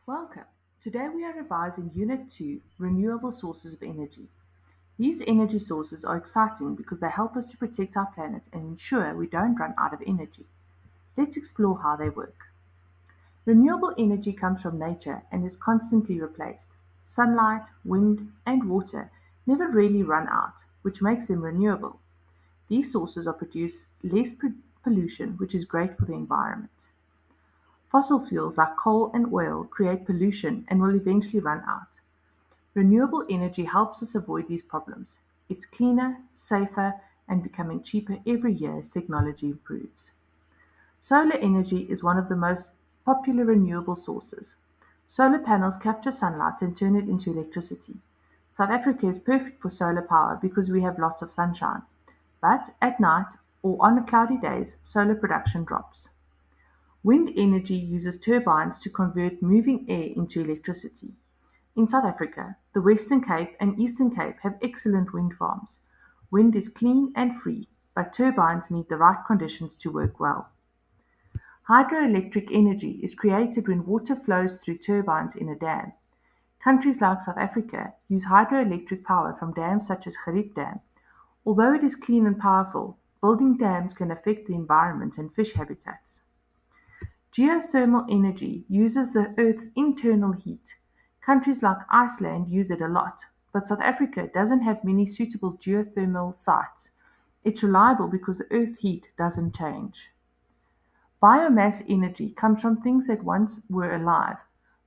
Welcome. Today we are revising Unit 2, Renewable Sources of Energy. These energy sources are exciting because they help us to protect our planet and ensure we don't run out of energy. Let's explore how they work. Renewable energy comes from nature and is constantly replaced. Sunlight, wind, and water never really run out, which makes them renewable. These sources are produce less pollution, which is great for the environment. Fossil fuels like coal and oil create pollution and will eventually run out. Renewable energy helps us avoid these problems. It's cleaner, safer, and becoming cheaper every year as technology improves. Solar energy is one of the most popular renewable sources. Solar panels capture sunlight and turn it into electricity. South Africa is perfect for solar power because we have lots of sunshine. But at night or on cloudy days, solar production drops. Wind energy uses turbines to convert moving air into electricity. In South Africa, the Western Cape and Eastern Cape have excellent wind farms. Wind is clean and free, but turbines need the right conditions to work well. Hydroelectric energy is created when water flows through turbines in a dam. Countries like South Africa use hydroelectric power from dams such as Gerrit Dam. Although it is clean and powerful, building dams can affect the environment and fish habitats. Geothermal energy uses the Earth's internal heat. Countries like Iceland use it a lot, but South Africa doesn't have many suitable geothermal sites. It's reliable because the Earth's heat doesn't change. Biomass energy comes from things that once were alive.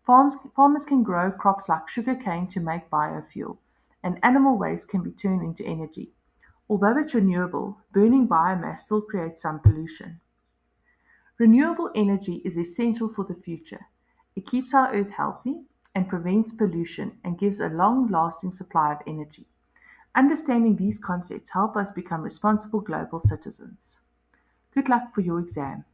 Farmers can grow crops like sugarcane to make biofuel, and animal waste can be turned into energy. Although it's renewable, burning biomass still creates some pollution. Renewable energy is essential for the future. It keeps our Earth healthy and prevents pollution and gives a long-lasting supply of energy. Understanding these concepts help us become responsible global citizens. Good luck for your exam.